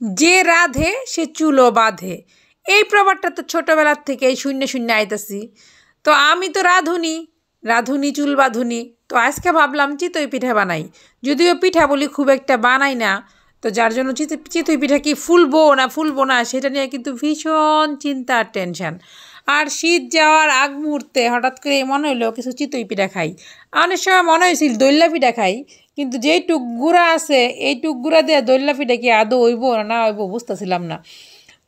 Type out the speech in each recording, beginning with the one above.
যে রাধে সে চুলো বাঁধে, এই প্রবাদটা তো ছোটোবেলার থেকেই শূন্য শূন্য আইতাছি। তো আমি তো রাঁধুনি, রাঁধুনি চুল বাঁধুনি। তো আজকে ভাবলাম চিতই পিঠা বানাই। যদিও পিঠা বলি খুব একটা বানাই না, তো যার জন্য চিতই পিঠা কি ফুলবো না সেটা নিয়ে কিন্তু ভীষণ চিন্তা আর টেনশান। আর শীত যাওয়ার আগ মুহূর্তে হঠাৎ করে মনে হলো কিছু চিতই পিঠা খাই। অনেক সময় মনে হয়েছিল দৈল্লা পিঠা খাই, কিন্তু যেই টুক গুঁড়া আছে এই টুক গুঁড়া দিয়ে দৈল্লা পিঠা কি আদৌ হইব না হইব বুঝতেছিলাম না।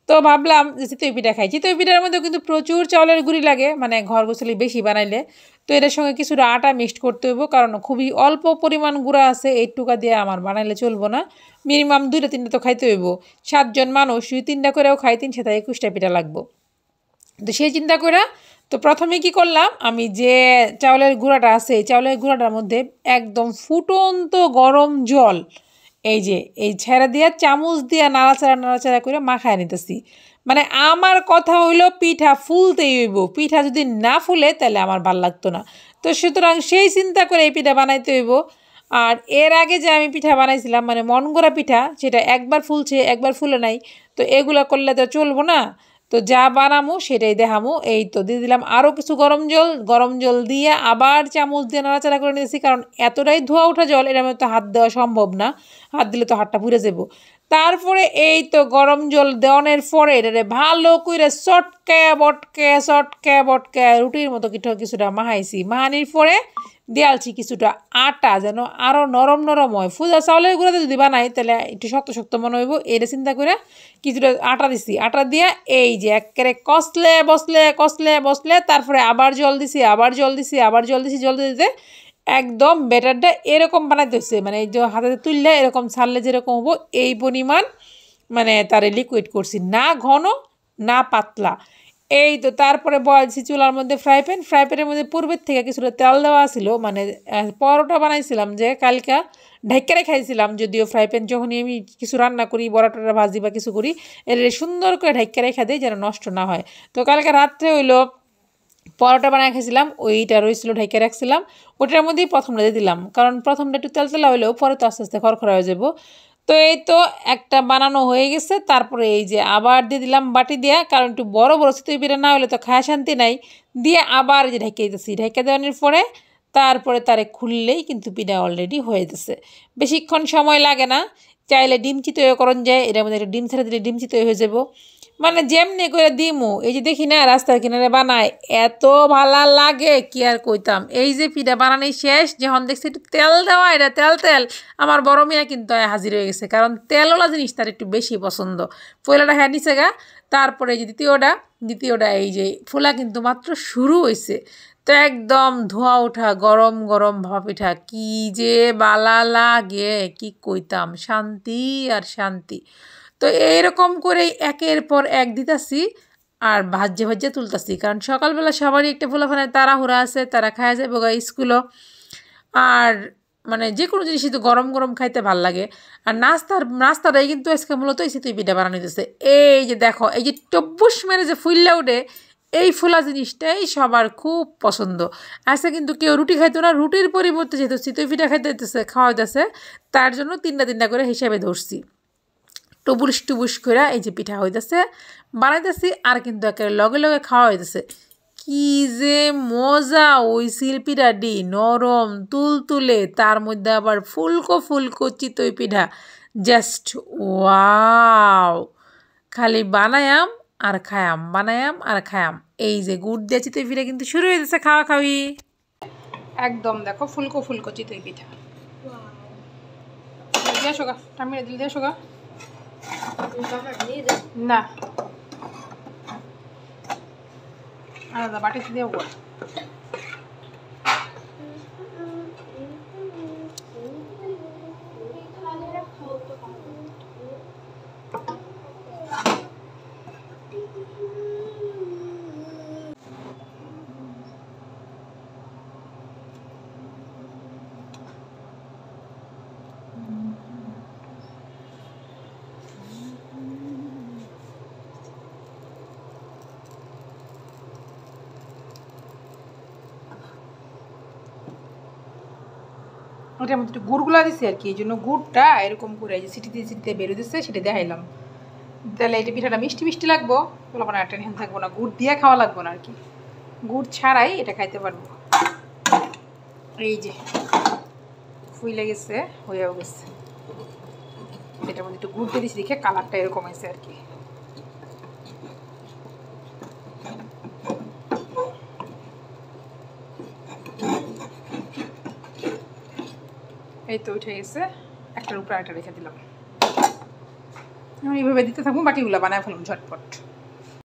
তো ভাবলাম যে চিতই পিঠা খাই। চিতই পিঠার মধ্যে কিন্তু প্রচুর চাউলের গুঁড়ি লাগে, মানে ঘর গোছালি বেশি বানাইলে। তো এটার সঙ্গে কিছুটা আটা মিক্সড করতে হইব, কারণ খুবই অল্প পরিমাণ গুঁড়া আছে, এই টুকা দিয়ে আমার বানাইলে চলবো না। মিনিমাম 2-3টা তো খাইতে হইব। 7 জন মানুষ, 3টা করেও খাই, 3 × 7 = 21টা পিঠা লাগবো। তো সেই চিন্তা করে তো প্রথমে কি করলাম, আমি যে চাউলের গুঁড়াটা আছে এই চাউলের গুঁড়াটার মধ্যে একদম ফুটন্ত গরম জল এই ছেড়া দিয়া চামচ দিয়া নাড়াচাড়া করে মাখায় নিতেছি। মানে আমার কথা হইল পিঠা ফুলতেই হইব, পিঠা যদি না ফুলে তাহলে আমার ভাল লাগতো না। তো সুতরাং সেই চিন্তা করে এই পিঠা বানাইতে হইব। আর এর আগে যে আমি পিঠা বানাইছিলাম মানে মন গড়া পিঠা, সেটা একবার ফুলছে একবার ফুলে নাই। তো এগুলো করলে তো চলবো না। তো যা বানামো সেটাই দেখামো। এই তো দিয়ে দিলাম আরও কিছু গরম জল দিয়ে আবার চামচ দিয়ে নাড়াচাড়া করে নিয়েছি, কারণ এতটাই ধোয়া ওঠা জল এর মধ্যে তো হাত দেওয়া সম্ভব না, হাত দিলে তো হাতটা পুড়ে যাব। তারপরে এই তো গরম জল দেওয়ানোর পরে এটারে ভালো করে চটকে বটকে রুটির মতো কিছুটা মাহাইছি। মাহানির পরে দেয়ালছি কিছুটা আটা, যেন আরও নরম নরম হয়। ফুজা চাউলের গুঁড়াতে যদি বানাই তাহলে একটু শক্ত শক্ত মনে হইব, এটা চিন্তা করে কিছুটা আটা দিছি। আটা দিয়ে এই যে একেবারে কষলে তারপরে আবার জল দিছি জল দিতে একদম ব্যাটারটা এরকম বানাইতে হচ্ছে, মানে এই যে হাতে তুললে এরকম ছাড়লে যেরকম হবো এই পরিমাণ, মানে তারে লিকুইড করছি, না ঘন না পাতলা। এই তো তারপরে বলছি চুলার মধ্যে ফ্রাই প্যানের মধ্যে পূর্বের থেকে কিছুটা তেল দেওয়া ছিল, মানে পরোটা বানাইছিলাম যে কালকা ঢেকে খাইছিলাম। যদিও ফ্রাই প্যান যখনই আমি কিছু রান্না করি, বড়াটা ভাজি বা কিছু করি, এর সুন্দর করে ঢেকে রেখা দিই যেন নষ্ট না হয়। তো কালকে রাত্রে হইলো পরোটা বানায় খাইছিলাম, ওইটা রয়েছিল ঢেকে রাখছিলাম, ওটার মধ্যেই প্রথমটা দিয়ে দিলাম, কারণ প্রথমটা একটু তেলতেলা হইলেও পরে তো আস্তে আস্তে খরখরা হয়ে যাব। তো এই তো একটা বানানো হয়ে গেছে। তারপরে এই যে আবার দিয়ে দিলাম বাটি দিয়া, কারণ একটু বড় বড় চিতই পিঠা না হলে তো খায় শান্তি নাই। দিয়ে আবার যে ঢেকে দিতেছি, ঢেকে দেওয়ানোর পরে তারপরে তারে খুললেই কিন্তু পিঠা অলরেডি হয়ে গেছে। বেশিক্ষণ সময় লাগে না। চাইলে ডিম চিতইও করন যায়, এটার মধ্যে একটা ডিম ছেড়ে দিলে ডিম চিতই হয়ে যাব। মানে যেমনি করে দিমু, এই যে দেখি না রাস্তার কিনারে বানায়, এত ভালো লাগে কি আর কইতাম। এই যে পিঠা বানানোই শেষ, যখন দেখছি একটু তেল দেওয়া, এটা তেল আমার বড় মেয়ে কিন্তু হাজির হয়ে গেছে, কারণ তেলওয়ালা জিনিস তার একটু বেশি পছন্দ। পয়লাটা হ্যাঁ নিচে গা, তারপরে এই যে দ্বিতীয়টা এই যে ফুলা কিন্তু মাত্র শুরু হয়েছে। তো একদম ধোঁয়া ওঠা গরম গরম ভাপা পিঠা কি যে বালা লাগে কি কইতাম, শান্তি আর শান্তি। তো এইরকম করেই একের পর এক দিতাছি আর ভাজ্যে তুলতাছি, কারণ সকালবেলা সবারই একটা ফুলাফানের তাড়াহুড়া আছে, তারা খাওয়া যাবে গা স্কুলও। আর মানে যে কোনো জিনিসই তো গরম গরম খাইতে ভাল লাগে। আর নাস্তাটাই কিন্তু আজকে মূলত এই চিতই পিঠা বানানো দিতেছে। এই যে দেখো, এই যে টব্বুস মেরে যে ফুললা উঠে, এই ফুলা জিনিসটাই সবার খুব পছন্দ। আজকে কিন্তু কেউ রুটি খাইতো না, রুটির পরিবর্তে যেহেতু চিতই পিঠা খাওয়াইতেছে, তার জন্য 3টা করে হিসাবে ধরছি। টুবুস করে এই যে পিঠা হইতেছে বানাইতেছি, আর কিন্তু একেবারে লগে লগে খাওয়া হইতেছে। কি যে মজা ওই পিঠাটি, নরম তুলতুলে, তার মধ্যে আবার ফুলকো চিতই পিঠা, জাস্ট ওয়াও। খালি বানায়াম আর খায়াম। এই যে গুড় দিয়ে চিতই পিঠা কিন্তু শুরু হয়ে যাচ্ছে খাওয়া খাওয়ি। একদম দেখো ফুলকো চিতই পিঠা। দিয়ে আসো গা, টামিয়ে দিল দিয়ে আসো গা। না আলাদা বাটিতে দিয়ে উপর। ওটার মধ্যে একটু গুড়গুলা দিচ্ছি আর কি, এই জন্য গুড়টা এরকম করে এই যে সিটিতে বেরো দিচ্ছে, সেটা দেখাইলাম। তাহলে এটা পিঠাটা মিষ্টি মিষ্টি লাগবো, পোলাপানের আর টেনশন থাকবো না, গুড় দিয়ে খাওয়া লাগবো না আর কি, গুড় ছাড়াই এটা খাইতে পারবো। এই যে ফুইলে গেছে, হয়েও গেছে, এটার মধ্যে একটু গুড় দিয়ে দিচ্ছি দেখে কালারটা এরকম হয়েছে আর কি। এই তো উঠে গেছে, একটার উপরে একটা রেখে দিলাম। এইভাবে দিতে থাকবো, বাকিগুলো বানায় ফেলুন ঝটপট।